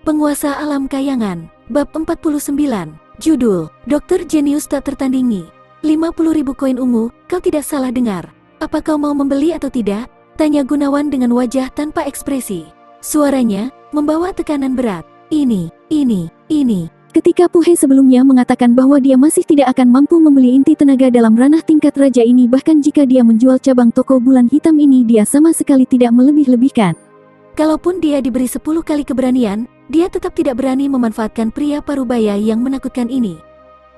Penguasa Alam Kayangan, Bab 49, Judul, Dokter Jenius Tak Tertandingi. 50.000 koin ungu, kau tidak salah dengar. Apa kau mau membeli atau tidak? Tanya Gunawan dengan wajah tanpa ekspresi. Suaranya membawa tekanan berat. Ini. Ketika Pu He sebelumnya mengatakan bahwa dia masih tidak akan mampu membeli inti tenaga dalam ranah tingkat raja ini, bahkan jika dia menjual cabang toko bulan hitam ini, dia sama sekali tidak melebih-lebihkan. Kalaupun dia diberi 10 kali keberanian, dia tetap tidak berani memanfaatkan pria parubaya yang menakutkan ini.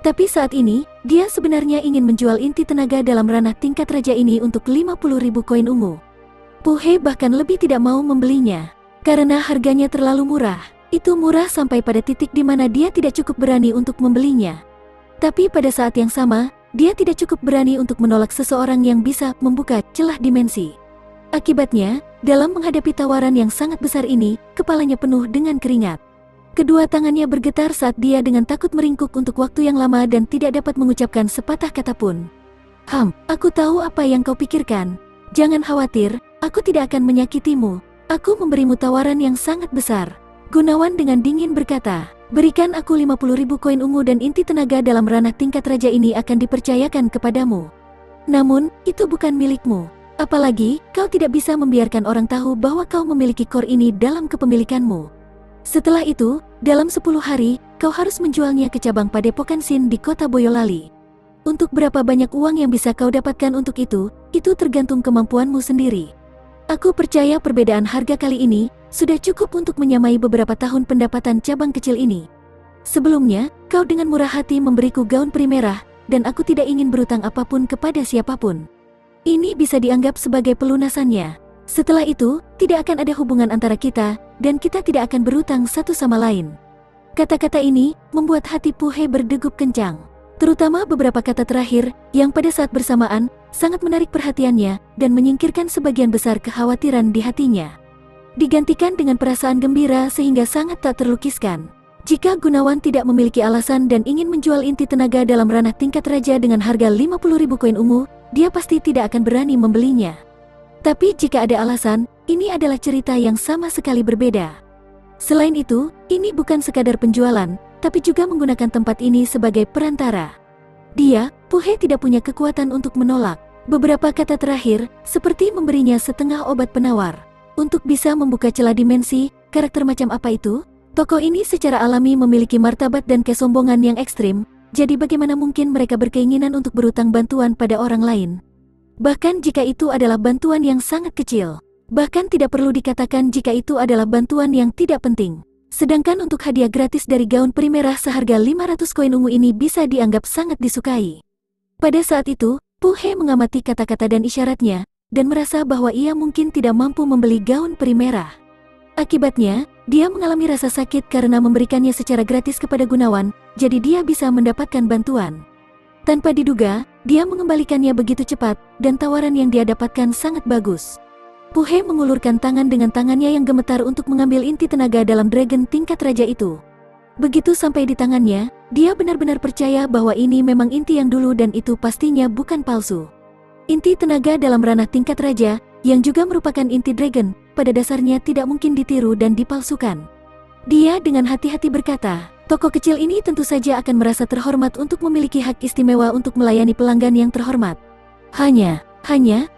Tapi saat ini, dia sebenarnya ingin menjual inti tenaga dalam ranah tingkat raja ini untuk 50.000 koin ungu. Pu He bahkan lebih tidak mau membelinya, karena harganya terlalu murah. Itu murah sampai pada titik di mana dia tidak cukup berani untuk membelinya. Tapi pada saat yang sama, dia tidak cukup berani untuk menolak seseorang yang bisa membuka celah dimensi. Akibatnya, dalam menghadapi tawaran yang sangat besar ini, kepalanya penuh dengan keringat. Kedua tangannya bergetar saat dia dengan takut meringkuk untuk waktu yang lama dan tidak dapat mengucapkan sepatah kata pun. Aku tahu apa yang kau pikirkan. Jangan khawatir, aku tidak akan menyakitimu. Aku memberimu tawaran yang sangat besar. Gunawan dengan dingin berkata, berikan aku 50.000 koin ungu dan inti tenaga dalam ranah tingkat raja ini akan dipercayakan kepadamu. Namun, itu bukan milikmu. Apalagi, kau tidak bisa membiarkan orang tahu bahwa kau memiliki kor ini dalam kepemilikanmu. Setelah itu, dalam 10 hari, kau harus menjualnya ke cabang Padepokan Sin di kota Boyolali. Untuk berapa banyak uang yang bisa kau dapatkan untuk itu tergantung kemampuanmu sendiri. Aku percaya perbedaan harga kali ini sudah cukup untuk menyamai beberapa tahun pendapatan cabang kecil ini. Sebelumnya, kau dengan murah hati memberiku gaun primerah, dan aku tidak ingin berutang apapun kepada siapapun. Ini bisa dianggap sebagai pelunasannya. Setelah itu, tidak akan ada hubungan antara kita, dan kita tidak akan berutang satu sama lain. Kata-kata ini membuat hati Pu He berdegup kencang. Terutama beberapa kata terakhir, yang pada saat bersamaan, sangat menarik perhatiannya, dan menyingkirkan sebagian besar kekhawatiran di hatinya. Digantikan dengan perasaan gembira sehingga sangat tak terlukiskan. Jika Gunawan tidak memiliki alasan dan ingin menjual inti tenaga dalam ranah tingkat raja dengan harga 50.000 koin ungu, dia pasti tidak akan berani membelinya. Tapi jika ada alasan, ini adalah cerita yang sama sekali berbeda. Selain itu, ini bukan sekadar penjualan, tapi juga menggunakan tempat ini sebagai perantara. Dia, Pu He, tidak punya kekuatan untuk menolak. Beberapa kata terakhir, seperti memberinya setengah obat penawar. Untuk bisa membuka celah dimensi, karakter macam apa itu? Tokoh ini secara alami memiliki martabat dan kesombongan yang ekstrim, jadi bagaimana mungkin mereka berkeinginan untuk berutang bantuan pada orang lain? Bahkan jika itu adalah bantuan yang sangat kecil. Bahkan tidak perlu dikatakan jika itu adalah bantuan yang tidak penting. Sedangkan untuk hadiah gratis dari gaun primerah seharga 500 koin ungu ini bisa dianggap sangat disukai. Pada saat itu, Pu He mengamati kata-kata dan isyaratnya, dan merasa bahwa ia mungkin tidak mampu membeli gaun primerah. Akibatnya, dia mengalami rasa sakit karena memberikannya secara gratis kepada Gunawan, jadi dia bisa mendapatkan bantuan. Tanpa diduga, dia mengembalikannya begitu cepat, dan tawaran yang dia dapatkan sangat bagus. Pu He mengulurkan tangan dengan tangannya yang gemetar untuk mengambil inti tenaga dalam dragon tingkat raja itu. Begitu sampai di tangannya, dia benar-benar percaya bahwa ini memang inti yang dulu dan itu pastinya bukan palsu. Inti tenaga dalam ranah tingkat raja, yang juga merupakan inti dragon, pada dasarnya tidak mungkin ditiru dan dipalsukan. Dia dengan hati-hati berkata, toko kecil ini tentu saja akan merasa terhormat untuk memiliki hak istimewa untuk melayani pelanggan yang terhormat. Hanya,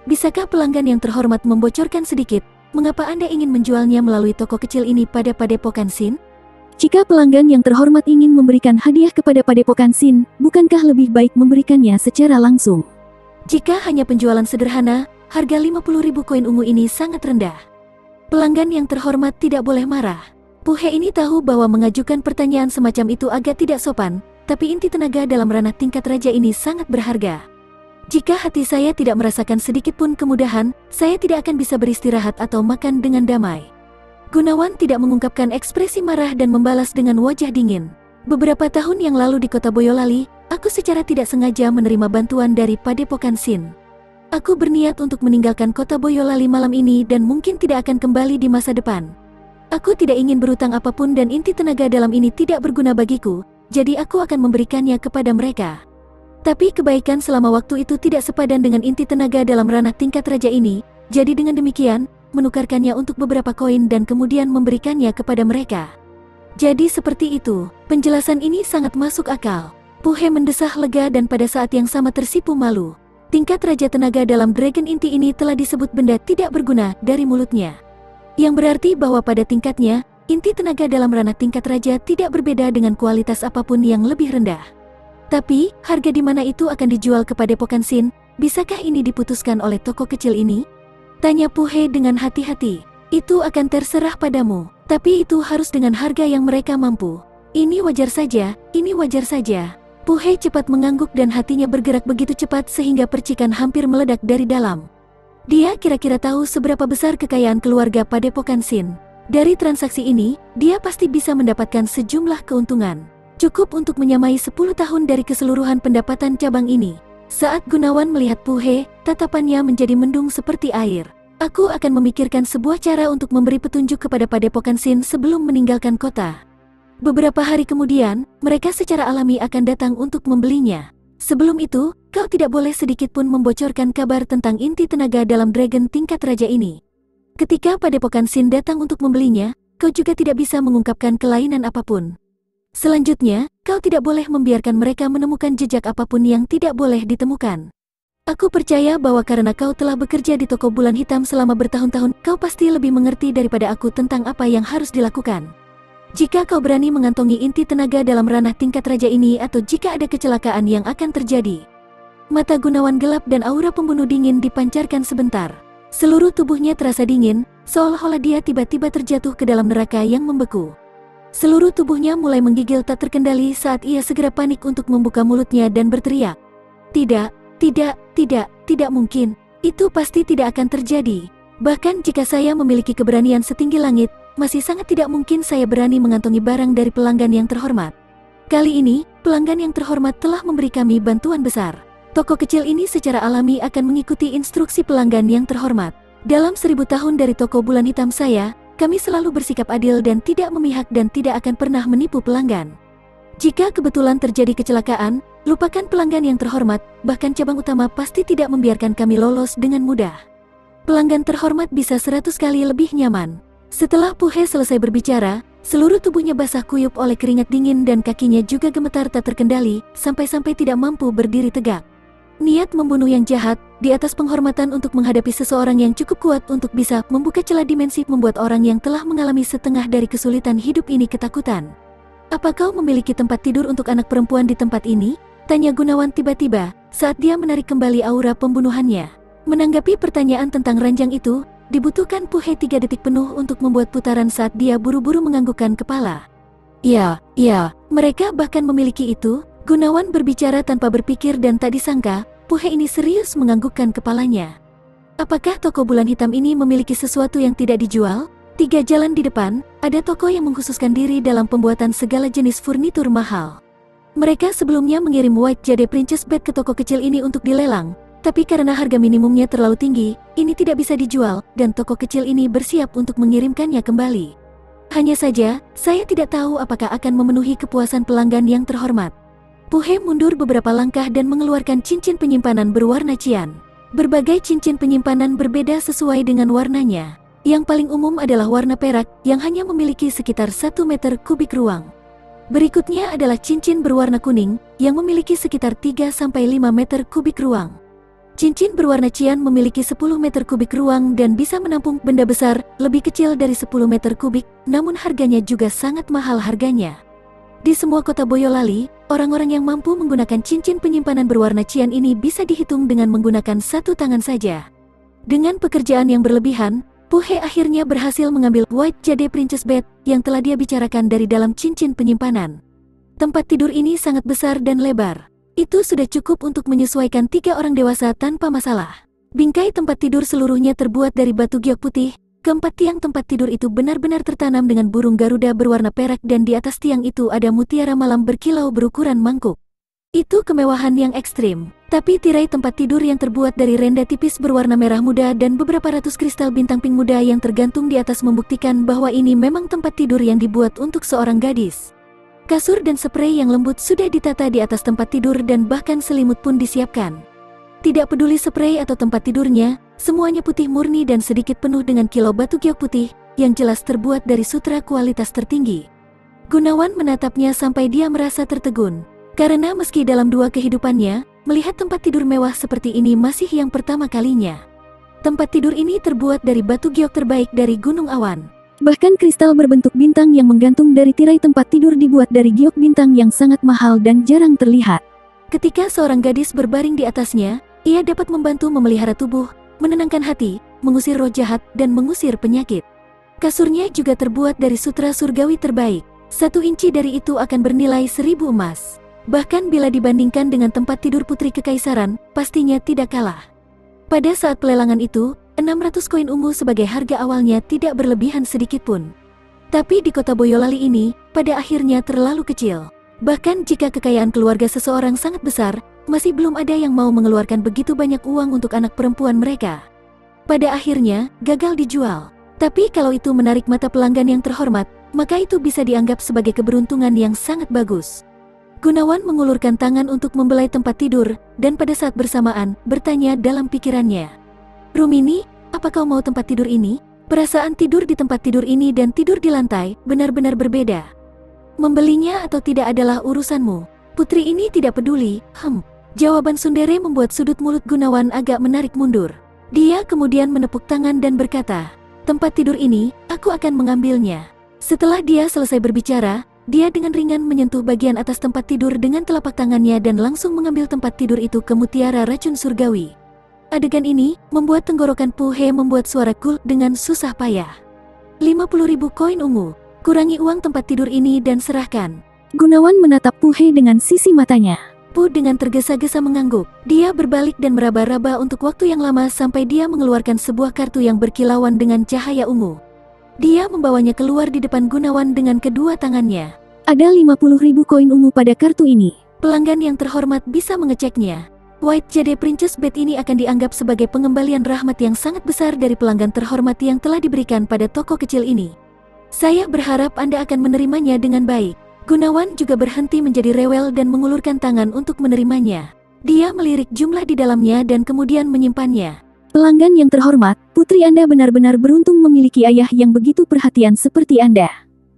bisakah pelanggan yang terhormat membocorkan sedikit, mengapa Anda ingin menjualnya melalui toko kecil ini pada Padepokan Sin? Jika pelanggan yang terhormat ingin memberikan hadiah kepada Padepokan Sin, bukankah lebih baik memberikannya secara langsung? Jika hanya penjualan sederhana, harga 50.000 koin ungu ini sangat rendah. Pelanggan yang terhormat tidak boleh marah. Pu He ini tahu bahwa mengajukan pertanyaan semacam itu agak tidak sopan, tapi inti tenaga dalam ranah tingkat raja ini sangat berharga. Jika hati saya tidak merasakan sedikit pun kemudahan, saya tidak akan bisa beristirahat atau makan dengan damai. Gunawan tidak mengungkapkan ekspresi marah dan membalas dengan wajah dingin. Beberapa tahun yang lalu di kota Boyolali, aku secara tidak sengaja menerima bantuan dari Padepokan Sin. Aku berniat untuk meninggalkan kota Boyolali malam ini dan mungkin tidak akan kembali di masa depan. Aku tidak ingin berutang apapun dan inti tenaga dalam ini tidak berguna bagiku, jadi aku akan memberikannya kepada mereka. Tapi kebaikan selama waktu itu tidak sepadan dengan inti tenaga dalam ranah tingkat raja ini, jadi dengan demikian, menukarkannya untuk beberapa koin dan kemudian memberikannya kepada mereka. Jadi seperti itu, penjelasan ini sangat masuk akal. Puhe mendesah lega dan pada saat yang sama tersipu malu. Tingkat Raja Tenaga dalam Dragon Inti ini telah disebut benda tidak berguna dari mulutnya. Yang berarti bahwa pada tingkatnya, inti tenaga dalam ranah tingkat Raja tidak berbeda dengan kualitas apapun yang lebih rendah. Tapi, harga di mana itu akan dijual ke Padepokan Shin? Bisakah ini diputuskan oleh toko kecil ini? Tanya Puhe dengan hati-hati. Itu akan terserah padamu, tapi itu harus dengan harga yang mereka mampu. Ini wajar saja, ini wajar saja. Puhe cepat mengangguk dan hatinya bergerak begitu cepat sehingga percikan hampir meledak dari dalam. Dia kira-kira tahu seberapa besar kekayaan keluarga Padepokan Shin. Dari transaksi ini, dia pasti bisa mendapatkan sejumlah keuntungan. Cukup untuk menyamai 10 tahun dari keseluruhan pendapatan cabang ini. Saat Gunawan melihat Puhe, tatapannya menjadi mendung seperti air. Aku akan memikirkan sebuah cara untuk memberi petunjuk kepada Padepokan Shin sebelum meninggalkan kota. Beberapa hari kemudian, mereka secara alami akan datang untuk membelinya. Sebelum itu, kau tidak boleh sedikit pun membocorkan kabar tentang inti tenaga dalam Dragon tingkat Raja ini. Ketika Padepokan Shin datang untuk membelinya, kau juga tidak bisa mengungkapkan kelainan apapun. Selanjutnya, kau tidak boleh membiarkan mereka menemukan jejak apapun yang tidak boleh ditemukan. Aku percaya bahwa karena kau telah bekerja di toko bulan hitam selama bertahun-tahun, kau pasti lebih mengerti daripada aku tentang apa yang harus dilakukan. Jika kau berani mengantongi inti tenaga dalam ranah tingkat Raja ini atau jika ada kecelakaan yang akan terjadi. Mata Gunawan gelap dan aura pembunuh dingin dipancarkan sebentar. Seluruh tubuhnya terasa dingin, seolah-olah dia tiba-tiba terjatuh ke dalam neraka yang membeku. Seluruh tubuhnya mulai menggigil tak terkendali saat ia segera panik untuk membuka mulutnya dan berteriak. Tidak mungkin. Itu pasti tidak akan terjadi. Bahkan jika saya memiliki keberanian setinggi langit, masih sangat tidak mungkin saya berani mengantongi barang dari pelanggan yang terhormat. Kali ini, pelanggan yang terhormat telah memberi kami bantuan besar. Toko kecil ini secara alami akan mengikuti instruksi pelanggan yang terhormat. Dalam 1000 tahun dari toko bulan hitam saya, kami selalu bersikap adil dan tidak memihak dan tidak akan pernah menipu pelanggan. Jika kebetulan terjadi kecelakaan, lupakan pelanggan yang terhormat, bahkan cabang utama pasti tidak membiarkan kami lolos dengan mudah. Pelanggan terhormat bisa 100 kali lebih nyaman. Setelah Puhe selesai berbicara, seluruh tubuhnya basah kuyup oleh keringat dingin dan kakinya juga gemetar tak terkendali, sampai-sampai tidak mampu berdiri tegak. Niat membunuh yang jahat, di atas penghormatan untuk menghadapi seseorang yang cukup kuat untuk bisa membuka celah dimensi membuat orang yang telah mengalami setengah dari kesulitan hidup ini ketakutan. Apa kau memiliki tempat tidur untuk anak perempuan di tempat ini? Tanya Gunawan tiba-tiba, saat dia menarik kembali aura pembunuhannya. Menanggapi pertanyaan tentang ranjang itu, dibutuhkan Puhe 3 detik penuh untuk membuat putaran saat dia buru-buru menganggukkan kepala. Ya, mereka bahkan memiliki itu. Gunawan berbicara tanpa berpikir dan tak disangka, Puhe ini serius menganggukkan kepalanya. Apakah toko bulan hitam ini memiliki sesuatu yang tidak dijual? 3 jalan di depan, ada toko yang mengkhususkan diri dalam pembuatan segala jenis furnitur mahal. Mereka sebelumnya mengirim White Jade Princess Bed ke toko kecil ini untuk dilelang. Tapi karena harga minimumnya terlalu tinggi, ini tidak bisa dijual, dan toko kecil ini bersiap untuk mengirimkannya kembali. Hanya saja, saya tidak tahu apakah akan memenuhi kepuasan pelanggan yang terhormat. Puhe mundur beberapa langkah dan mengeluarkan cincin penyimpanan berwarna cian. Berbagai cincin penyimpanan berbeda sesuai dengan warnanya. Yang paling umum adalah warna perak, yang hanya memiliki sekitar 1 meter kubik ruang. Berikutnya adalah cincin berwarna kuning, yang memiliki sekitar 3-5 meter kubik ruang. Cincin berwarna cian memiliki 10 meter kubik ruang dan bisa menampung benda besar, lebih kecil dari 10 meter kubik, namun harganya juga sangat mahal harganya. Di semua kota Boyolali, orang-orang yang mampu menggunakan cincin penyimpanan berwarna cian ini bisa dihitung dengan menggunakan 1 tangan saja. Dengan pekerjaan yang berlebihan, Puhe akhirnya berhasil mengambil White Jade Princess Bed yang telah dia bicarakan dari dalam cincin penyimpanan. Tempat tidur ini sangat besar dan lebar. Itu sudah cukup untuk menyesuaikan 3 orang dewasa tanpa masalah. Bingkai tempat tidur seluruhnya terbuat dari batu giok putih. Keempat tiang tempat tidur itu benar-benar tertanam dengan burung garuda berwarna perak dan di atas tiang itu ada mutiara malam berkilau berukuran mangkuk. Itu kemewahan yang ekstrim. Tapi tirai tempat tidur yang terbuat dari renda tipis berwarna merah muda dan beberapa ratus kristal bintang pink muda yang tergantung di atas membuktikan bahwa ini memang tempat tidur yang dibuat untuk seorang gadis. Kasur dan spray yang lembut sudah ditata di atas tempat tidur dan bahkan selimut pun disiapkan. Tidak peduli spray atau tempat tidurnya, semuanya putih murni dan sedikit penuh dengan kilau batu giok putih, yang jelas terbuat dari sutra kualitas tertinggi. Gunawan menatapnya sampai dia merasa tertegun. Karena meski dalam dua kehidupannya, melihat tempat tidur mewah seperti ini masih yang pertama kalinya. Tempat tidur ini terbuat dari batu giok terbaik dari Gunung Awan. Bahkan kristal berbentuk bintang yang menggantung dari tirai tempat tidur dibuat dari giok bintang yang sangat mahal dan jarang terlihat. Ketika seorang gadis berbaring di atasnya, ia dapat membantu memelihara tubuh, menenangkan hati, mengusir roh jahat, dan mengusir penyakit. Kasurnya juga terbuat dari sutra surgawi terbaik. 1 inci dari itu akan bernilai 1000 emas. Bahkan bila dibandingkan dengan tempat tidur putri kekaisaran, pastinya tidak kalah. Pada saat pelelangan itu, 600 koin ungu sebagai harga awalnya tidak berlebihan sedikit pun. Tapi di kota Boyolali ini, pada akhirnya terlalu kecil. Bahkan jika kekayaan keluarga seseorang sangat besar, masih belum ada yang mau mengeluarkan begitu banyak uang untuk anak perempuan mereka. Pada akhirnya, gagal dijual. Tapi kalau itu menarik mata pelanggan yang terhormat, maka itu bisa dianggap sebagai keberuntungan yang sangat bagus. Gunawan mengulurkan tangan untuk membelai tempat tidur, dan pada saat bersamaan, bertanya dalam pikirannya. Rumini, apa kau mau tempat tidur ini? Perasaan tidur di tempat tidur ini dan tidur di lantai, benar-benar berbeda. Membelinya atau tidak adalah urusanmu. Putri ini tidak peduli, Jawaban Sundere membuat sudut mulut Gunawan agak menarik mundur. Dia kemudian menepuk tangan dan berkata, tempat tidur ini, aku akan mengambilnya. Setelah dia selesai berbicara, dia dengan ringan menyentuh bagian atas tempat tidur dengan telapak tangannya dan langsung mengambil tempat tidur itu ke mutiara racun surgawi. Adegan ini membuat tenggorokan Pu He membuat suara kul dengan susah payah. 50.000 koin ungu, kurangi uang tempat tidur ini dan serahkan. Gunawan menatap Pu He dengan sisi matanya. Pu dengan tergesa-gesa mengangguk. Dia berbalik dan meraba-raba untuk waktu yang lama sampai dia mengeluarkan sebuah kartu yang berkilauan dengan cahaya ungu. Dia membawanya keluar di depan Gunawan dengan kedua tangannya. Ada 50.000 koin ungu pada kartu ini. Pelanggan yang terhormat bisa mengeceknya. White Jade Princess Bed ini akan dianggap sebagai pengembalian rahmat yang sangat besar dari pelanggan terhormat yang telah diberikan pada toko kecil ini. Saya berharap Anda akan menerimanya dengan baik. Gunawan juga berhenti menjadi rewel dan mengulurkan tangan untuk menerimanya. Dia melirik jumlah di dalamnya dan kemudian menyimpannya. Pelanggan yang terhormat, putri Anda benar-benar beruntung memiliki ayah yang begitu perhatian seperti Anda.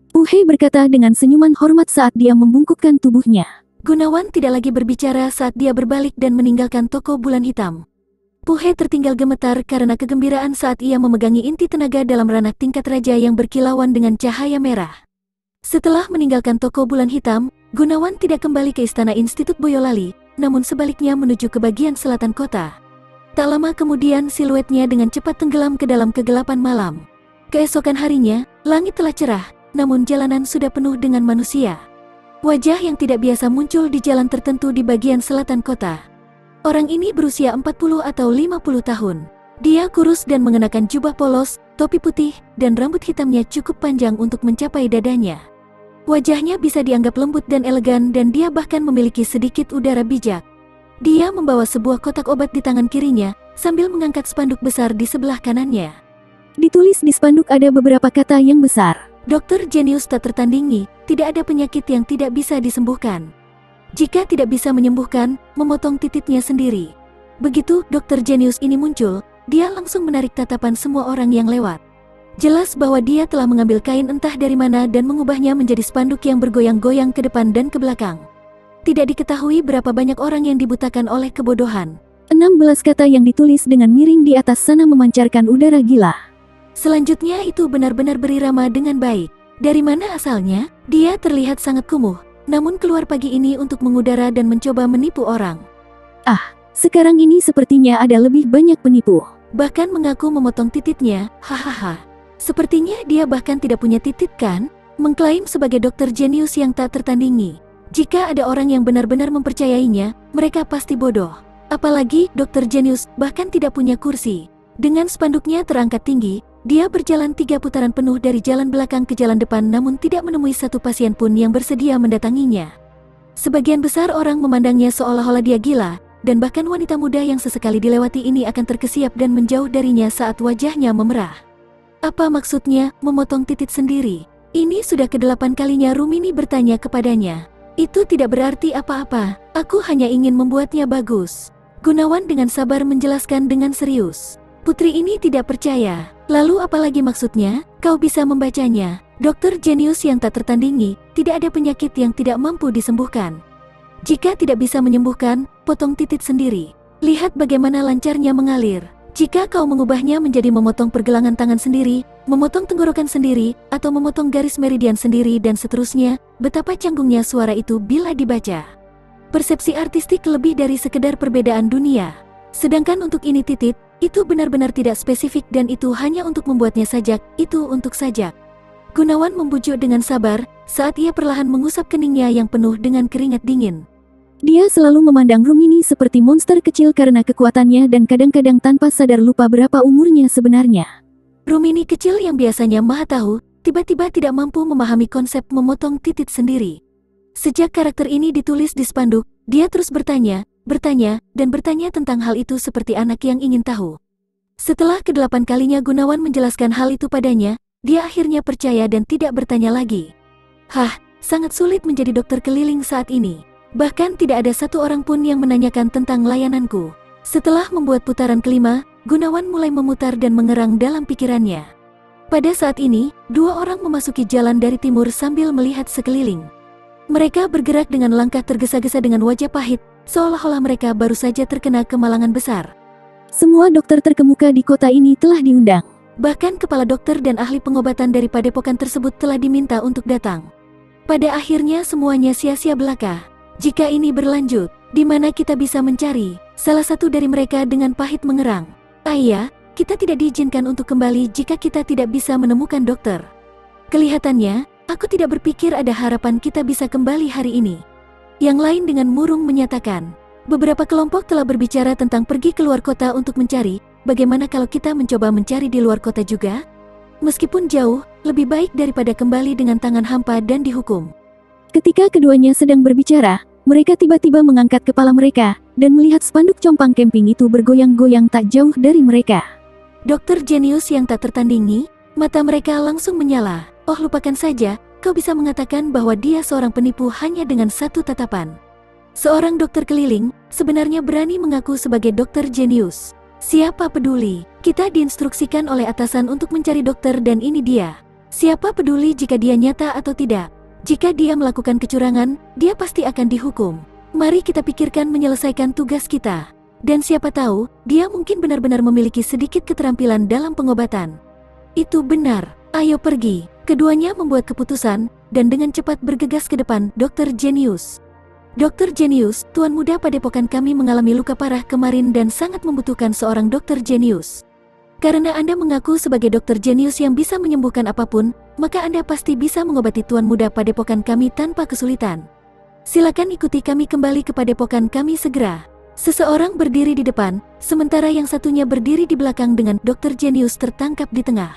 Pu He berkata dengan senyuman hormat saat dia membungkukkan tubuhnya. Gunawan tidak lagi berbicara saat dia berbalik dan meninggalkan toko bulan hitam. Pu He tertinggal gemetar karena kegembiraan saat ia memegangi inti tenaga dalam ranah tingkat raja yang berkilauan dengan cahaya merah. Setelah meninggalkan toko bulan hitam, Gunawan tidak kembali ke istana Institut Boyolali, namun sebaliknya menuju ke bagian selatan kota. Tak lama kemudian siluetnya dengan cepat tenggelam ke dalam kegelapan malam. Keesokan harinya, langit telah cerah, namun jalanan sudah penuh dengan manusia. Wajah yang tidak biasa muncul di jalan tertentu di bagian selatan kota. Orang ini berusia 40 atau 50 tahun. Dia kurus dan mengenakan jubah polos, topi putih, dan rambut hitamnya cukup panjang untuk mencapai dadanya. Wajahnya bisa dianggap lembut dan elegan dan dia bahkan memiliki sedikit udara bijak. Dia membawa sebuah kotak obat di tangan kirinya, sambil mengangkat spanduk besar di sebelah kanannya. Ditulis di spanduk ada beberapa kata yang besar. Dokter jenius tak tertandingi, tidak ada penyakit yang tidak bisa disembuhkan. Jika tidak bisa menyembuhkan, memotong titiknya sendiri. Begitu dokter jenius ini muncul, dia langsung menarik tatapan semua orang yang lewat. Jelas bahwa dia telah mengambil kain entah dari mana dan mengubahnya menjadi spanduk yang bergoyang-goyang ke depan dan ke belakang. Tidak diketahui berapa banyak orang yang dibutakan oleh kebodohan. 16 kata yang ditulis dengan miring di atas sana memancarkan udara gila. Selanjutnya itu benar-benar berirama dengan baik. Dari mana asalnya? Dia terlihat sangat kumuh, namun keluar pagi ini untuk mengudara dan mencoba menipu orang. Sekarang ini sepertinya ada lebih banyak penipu. Bahkan mengaku memotong tititnya, hahaha. Sepertinya dia bahkan tidak punya titit kan? Mengklaim sebagai dokter jenius yang tak tertandingi. Jika ada orang yang benar-benar mempercayainya, mereka pasti bodoh. Apalagi dokter jenius bahkan tidak punya kursi. Dengan spanduknya terangkat tinggi, dia berjalan 3 putaran penuh dari jalan belakang ke jalan depan namun tidak menemui satu pasien pun yang bersedia mendatanginya. Sebagian besar orang memandangnya seolah-olah dia gila, dan bahkan wanita muda yang sesekali dilewati ini akan terkesiap dan menjauh darinya saat wajahnya memerah. Apa maksudnya memotong titit sendiri? Ini sudah ke-8 kalinya Rumini bertanya kepadanya. Itu tidak berarti apa-apa, aku hanya ingin membuatnya bagus. Gunawan dengan sabar menjelaskan dengan serius. Putri ini tidak percaya. Lalu apalagi maksudnya? Kau bisa membacanya. Dokter jenius yang tak tertandingi, tidak ada penyakit yang tidak mampu disembuhkan. Jika tidak bisa menyembuhkan, potong titik sendiri. Lihat bagaimana lancarnya mengalir. Jika kau mengubahnya menjadi memotong pergelangan tangan sendiri, memotong tenggorokan sendiri, atau memotong garis meridian sendiri dan seterusnya, betapa canggungnya suara itu bila dibaca. Persepsi artistik lebih dari sekedar perbedaan dunia. Sedangkan untuk ini titik, itu benar-benar tidak spesifik dan itu hanya untuk membuatnya sajak, itu untuk sajak. Gunawan membujuk dengan sabar, saat ia perlahan mengusap keningnya yang penuh dengan keringat dingin. Dia selalu memandang Rumini seperti monster kecil karena kekuatannya dan kadang-kadang tanpa sadar lupa berapa umurnya sebenarnya. Rumini kecil yang biasanya maha tahu, tiba-tiba tidak mampu memahami konsep memotong titik sendiri. Sejak karakter ini ditulis di spanduk, dia terus bertanya, dan bertanya tentang hal itu seperti anak yang ingin tahu. Setelah ke-8 kalinya Gunawan menjelaskan hal itu padanya, dia akhirnya percaya dan tidak bertanya lagi. Sangat sulit menjadi dokter keliling saat ini. Bahkan tidak ada satu orang pun yang menanyakan tentang layananku. Setelah membuat putaran kelima, Gunawan mulai memutar dan mengerang dalam pikirannya. Pada saat ini, 2 orang memasuki jalan dari timur sambil melihat sekeliling. Mereka bergerak dengan langkah tergesa-gesa dengan wajah pahit, seolah-olah mereka baru saja terkena kemalangan besar. Semua dokter terkemuka di kota ini telah diundang. Bahkan kepala dokter dan ahli pengobatan dari padepokan tersebut telah diminta untuk datang. Pada akhirnya semuanya sia-sia belaka. Jika ini berlanjut, di mana kita bisa mencari? Salah satu dari mereka dengan pahit mengerang. Ayah, kita tidak diizinkan untuk kembali jika kita tidak bisa menemukan dokter. Kelihatannya, aku tidak berpikir ada harapan kita bisa kembali hari ini. Yang lain dengan murung menyatakan, beberapa kelompok telah berbicara tentang pergi keluar kota untuk mencari. Bagaimana kalau kita mencoba mencari di luar kota juga? Meskipun jauh, lebih baik daripada kembali dengan tangan hampa dan dihukum. Ketika keduanya sedang berbicara, mereka tiba-tiba mengangkat kepala mereka dan melihat spanduk compang camping itu bergoyang-goyang tak jauh dari mereka. Dokter jenius yang tak tertandingi, mata mereka langsung menyala. Oh, lupakan saja, kau bisa mengatakan bahwa dia seorang penipu hanya dengan satu tatapan. Seorang dokter keliling sebenarnya berani mengaku sebagai dokter jenius. Siapa peduli? Kita diinstruksikan oleh atasan untuk mencari dokter dan ini dia. Siapa peduli jika dia nyata atau tidak? Jika dia melakukan kecurangan, dia pasti akan dihukum. Mari kita pikirkan menyelesaikan tugas kita. Dan siapa tahu, dia mungkin benar-benar memiliki sedikit keterampilan dalam pengobatan. Itu benar. Ayo pergi. Keduanya membuat keputusan, dan dengan cepat bergegas ke depan dokter jenius. Dokter jenius, Tuan Muda padepokan kami mengalami luka parah kemarin dan sangat membutuhkan seorang dokter jenius. Karena Anda mengaku sebagai dokter jenius yang bisa menyembuhkan apapun, maka Anda pasti bisa mengobati Tuan Muda padepokan kami tanpa kesulitan. Silakan ikuti kami kembali ke padepokan kami segera. Seseorang berdiri di depan, sementara yang satunya berdiri di belakang dengan dokter jenius tertangkap di tengah.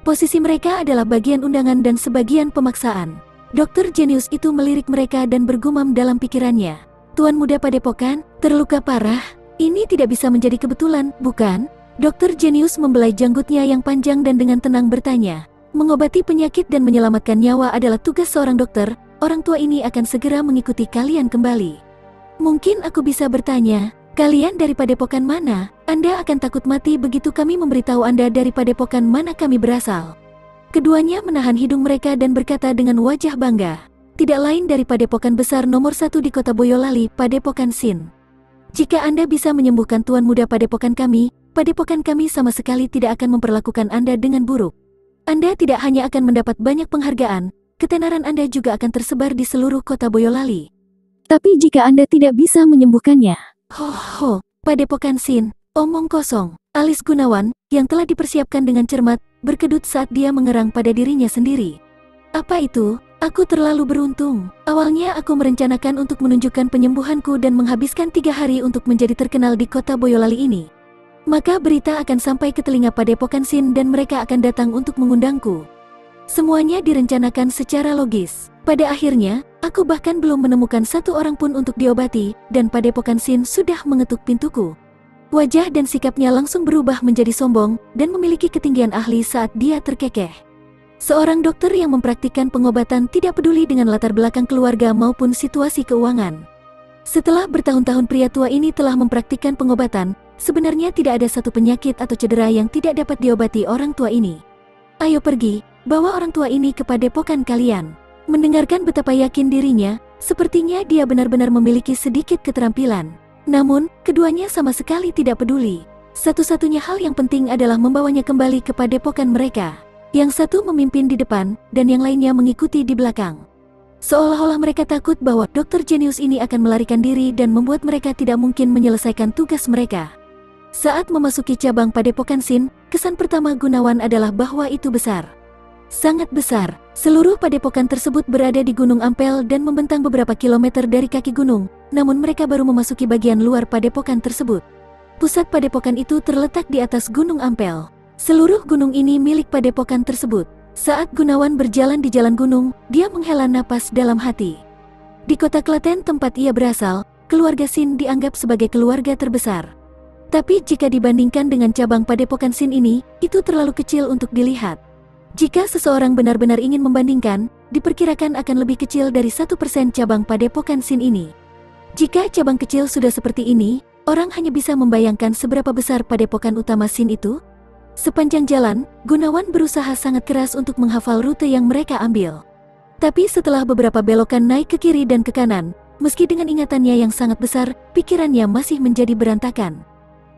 Posisi mereka adalah bagian undangan dan sebagian pemaksaan. Dokter jenius itu melirik mereka dan bergumam dalam pikirannya. Tuan Muda padepokan, terluka parah? Ini tidak bisa menjadi kebetulan, bukan? Dokter jenius membelai janggutnya yang panjang dan dengan tenang bertanya. Mengobati penyakit dan menyelamatkan nyawa adalah tugas seorang dokter. Orang tua ini akan segera mengikuti kalian kembali. Mungkin aku bisa bertanya, kalian dari padepokan mana? Anda akan takut mati begitu kami memberitahu Anda dari padepokan mana kami berasal. Keduanya menahan hidung mereka dan berkata dengan wajah bangga. Tidak lain dari padepokan besar nomor 1 di kota Boyolali, Padepokan Sin. Jika Anda bisa menyembuhkan Tuan Muda padepokan kami sama sekali tidak akan memperlakukan Anda dengan buruk. Anda tidak hanya akan mendapat banyak penghargaan, ketenaran Anda juga akan tersebar di seluruh kota Boyolali. Tapi jika Anda tidak bisa menyembuhkannya. Padepokan Sin, omong kosong. Alis Gunawan, yang telah dipersiapkan dengan cermat, berkedut saat dia mengerang pada dirinya sendiri. Apa itu? Aku terlalu beruntung. Awalnya aku merencanakan untuk menunjukkan penyembuhanku dan menghabiskan 3 hari untuk menjadi terkenal di kota Boyolali ini. Maka berita akan sampai ke telinga Padepokan Sin dan mereka akan datang untuk mengundangku. Semuanya direncanakan secara logis. Pada akhirnya, aku bahkan belum menemukan satu orang pun untuk diobati, dan Padepokan Sin sudah mengetuk pintuku. Wajah dan sikapnya langsung berubah menjadi sombong dan memiliki ketinggian ahli saat dia terkekeh. Seorang dokter yang mempraktikkan pengobatan tidak peduli dengan latar belakang keluarga maupun situasi keuangan. Setelah bertahun-tahun pria tua ini telah mempraktikkan pengobatan, sebenarnya tidak ada satu penyakit atau cedera yang tidak dapat diobati orang tua ini. Ayo pergi, bawa orang tua ini ke padepokan kalian." Mendengarkan betapa yakin dirinya, sepertinya dia benar-benar memiliki sedikit keterampilan. Namun, keduanya sama sekali tidak peduli. Satu-satunya hal yang penting adalah membawanya kembali ke padepokan mereka. Yang satu memimpin di depan, dan yang lainnya mengikuti di belakang. Seolah-olah mereka takut bahwa dokter jenius ini akan melarikan diri dan membuat mereka tidak mungkin menyelesaikan tugas mereka. Saat memasuki cabang padepokan Sin, kesan pertama Gunawan adalah bahwa itu besar. Sangat besar. Seluruh padepokan tersebut berada di Gunung Ampel dan membentang beberapa kilometer dari kaki gunung, namun mereka baru memasuki bagian luar padepokan tersebut. Pusat padepokan itu terletak di atas Gunung Ampel. Seluruh gunung ini milik padepokan tersebut. Saat Gunawan berjalan di jalan gunung, dia menghela napas dalam hati. Di kota Klaten tempat ia berasal, keluarga Sin dianggap sebagai keluarga terbesar. Tapi jika dibandingkan dengan cabang padepokan Sin ini, itu terlalu kecil untuk dilihat. Jika seseorang benar-benar ingin membandingkan, diperkirakan akan lebih kecil dari 1% cabang padepokan Sin ini. Jika cabang kecil sudah seperti ini, orang hanya bisa membayangkan seberapa besar padepokan utama Sin itu. Sepanjang jalan, Gunawan berusaha sangat keras untuk menghafal rute yang mereka ambil. Tapi setelah beberapa belokan naik ke kiri dan ke kanan, meski dengan ingatannya yang sangat besar, pikirannya masih menjadi berantakan.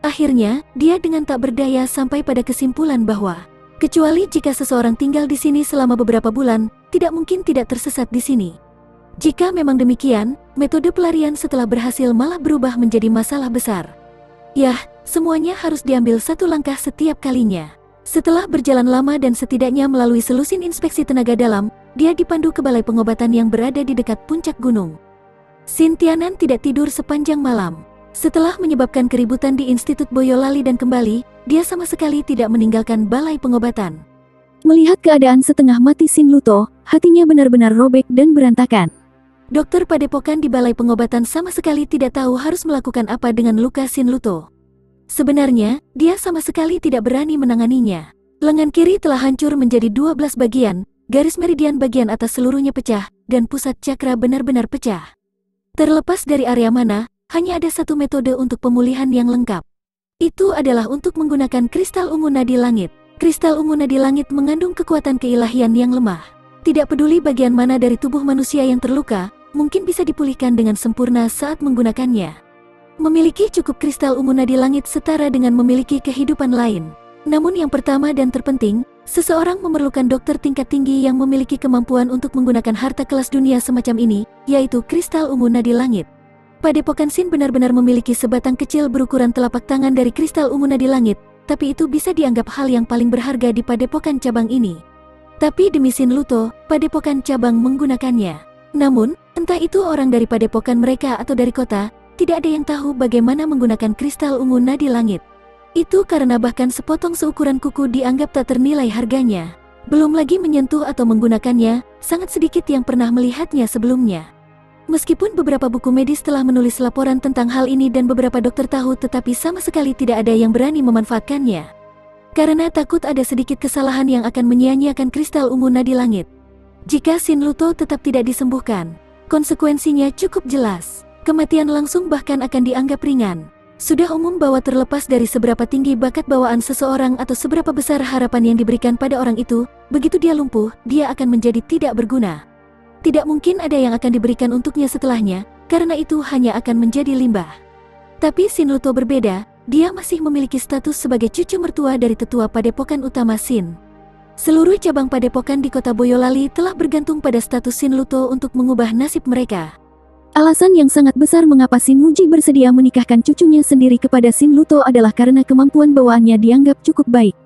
Akhirnya, dia dengan tak berdaya sampai pada kesimpulan bahwa kecuali jika seseorang tinggal di sini selama beberapa bulan, tidak mungkin tidak tersesat di sini. Jika memang demikian, metode pelarian setelah berhasil malah berubah menjadi masalah besar. Yah, semuanya harus diambil satu langkah setiap kalinya. Setelah berjalan lama dan setidaknya melalui selusin inspeksi tenaga dalam, dia dipandu ke balai pengobatan yang berada di dekat puncak gunung. Sin Tianan tidak tidur sepanjang malam. Setelah menyebabkan keributan di Institut Boyolali dan kembali, dia sama sekali tidak meninggalkan balai pengobatan. Melihat keadaan setengah mati Sin Luto, hatinya benar-benar robek dan berantakan. Dokter padepokan di balai pengobatan sama sekali tidak tahu harus melakukan apa dengan luka Sin Luto. Sebenarnya, dia sama sekali tidak berani menanganinya. Lengan kiri telah hancur menjadi 12 bagian, garis meridian bagian atas seluruhnya pecah, dan pusat cakra benar-benar pecah. Terlepas dari area mana, hanya ada satu metode untuk pemulihan yang lengkap. Itu adalah untuk menggunakan kristal ungu nadi langit. Kristal ungu nadi langit mengandung kekuatan keilahian yang lemah. Tidak peduli bagian mana dari tubuh manusia yang terluka, mungkin bisa dipulihkan dengan sempurna saat menggunakannya. Memiliki cukup kristal ungu nadi langit setara dengan memiliki kehidupan lain. Namun yang pertama dan terpenting, seseorang memerlukan dokter tingkat tinggi yang memiliki kemampuan untuk menggunakan harta kelas dunia semacam ini, yaitu kristal ungu nadi langit. Padepokan Sin benar-benar memiliki sebatang kecil berukuran telapak tangan dari kristal ungu nadi langit, tapi itu bisa dianggap hal yang paling berharga di padepokan cabang ini. Tapi demi Sin Luto, padepokan cabang menggunakannya. Namun, entah itu orang dari padepokan mereka atau dari kota, tidak ada yang tahu bagaimana menggunakan kristal ungu nadi langit. Itu karena bahkan sepotong seukuran kuku dianggap tak ternilai harganya. Belum lagi menyentuh atau menggunakannya, sangat sedikit yang pernah melihatnya sebelumnya. Meskipun beberapa buku medis telah menulis laporan tentang hal ini dan beberapa dokter tahu, tetapi sama sekali tidak ada yang berani memanfaatkannya. Karena takut ada sedikit kesalahan yang akan menyia-nyiakan kristal ungu nadi langit. Jika Sin Luto tetap tidak disembuhkan, konsekuensinya cukup jelas. Kematian langsung bahkan akan dianggap ringan. Sudah umum bahwa terlepas dari seberapa tinggi bakat bawaan seseorang atau seberapa besar harapan yang diberikan pada orang itu, begitu dia lumpuh, dia akan menjadi tidak berguna. Tidak mungkin ada yang akan diberikan untuknya setelahnya, karena itu hanya akan menjadi limbah. Tapi Sin Luto berbeda, dia masih memiliki status sebagai cucu mertua dari tetua padepokan utama Sin. Seluruh cabang padepokan di kota Boyolali telah bergantung pada status Sin Luto untuk mengubah nasib mereka. Alasan yang sangat besar mengapa Sin Wuji bersedia menikahkan cucunya sendiri kepada Sin Luto adalah karena kemampuan bawaannya dianggap cukup baik.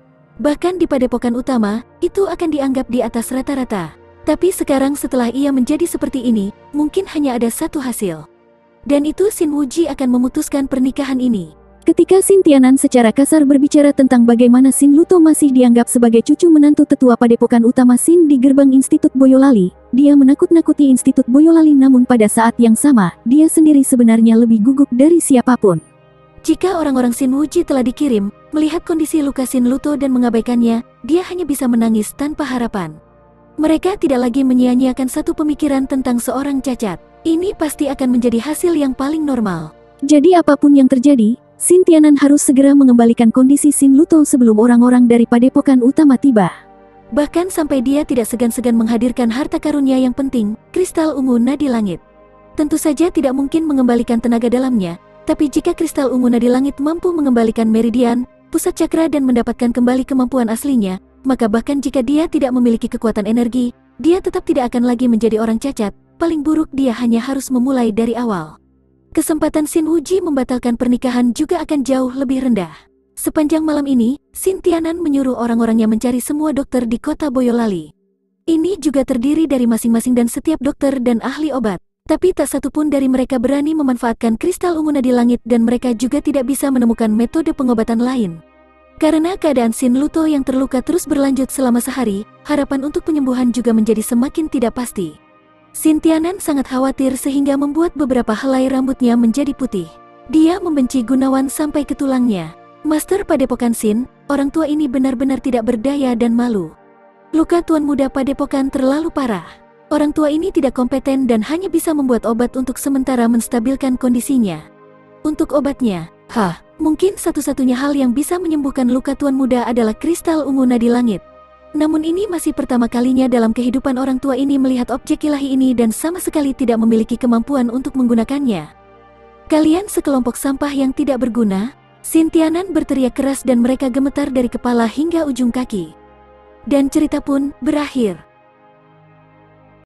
Bahkan di padepokan utama, itu akan dianggap di atas rata-rata. Tapi sekarang setelah ia menjadi seperti ini, mungkin hanya ada satu hasil. Dan itu Sin Wuji akan memutuskan pernikahan ini. Ketika Sin Tianan secara kasar berbicara tentang bagaimana Sin Luto masih dianggap sebagai cucu menantu tetua padepokan utama Sin di gerbang Institut Boyolali, dia menakut-nakuti Institut Boyolali, namun pada saat yang sama, dia sendiri sebenarnya lebih gugup dari siapapun. Jika orang-orang Sin Wuji telah dikirim, melihat kondisi luka Sin Luto dan mengabaikannya, dia hanya bisa menangis tanpa harapan. Mereka tidak lagi menyia-nyiakan satu pemikiran tentang seorang cacat. Ini pasti akan menjadi hasil yang paling normal. Jadi apapun yang terjadi, Sin Tianan harus segera mengembalikan kondisi Sin Luto sebelum orang-orang dari padepokan utama tiba. Bahkan sampai dia tidak segan-segan menghadirkan harta karunia yang penting, kristal ungu nadi langit. Tentu saja tidak mungkin mengembalikan tenaga dalamnya, tapi jika kristal ungu nadi langit mampu mengembalikan meridian, pusat cakra dan mendapatkan kembali kemampuan aslinya, maka bahkan jika dia tidak memiliki kekuatan energi, dia tetap tidak akan lagi menjadi orang cacat, paling buruk dia hanya harus memulai dari awal. Kesempatan Xin Wuji membatalkan pernikahan juga akan jauh lebih rendah. Sepanjang malam ini, Xin Tianan menyuruh orang-orangnya mencari semua dokter di kota Boyolali. Ini juga terdiri dari masing-masing dan setiap dokter dan ahli obat. Tapi tak satu pun dari mereka berani memanfaatkan kristal ungu nadi langit dan mereka juga tidak bisa menemukan metode pengobatan lain. Karena keadaan Xin Luto yang terluka terus berlanjut selama sehari, harapan untuk penyembuhan juga menjadi semakin tidak pasti. Xin Tianan sangat khawatir sehingga membuat beberapa helai rambutnya menjadi putih. Dia membenci Gunawan sampai ke tulangnya. Master Padepokan Xin, orang tua ini benar-benar tidak berdaya dan malu. Luka tuan muda Padepokan terlalu parah. Orang tua ini tidak kompeten dan hanya bisa membuat obat untuk sementara menstabilkan kondisinya. Untuk obatnya, mungkin satu-satunya hal yang bisa menyembuhkan luka tuan muda adalah kristal ungu nadi langit. Namun ini masih pertama kalinya dalam kehidupan orang tua ini melihat objek ilahi ini dan sama sekali tidak memiliki kemampuan untuk menggunakannya. Kalian sekelompok sampah yang tidak berguna, Xin Tianan berteriak keras dan mereka gemetar dari kepala hingga ujung kaki. Dan cerita pun berakhir.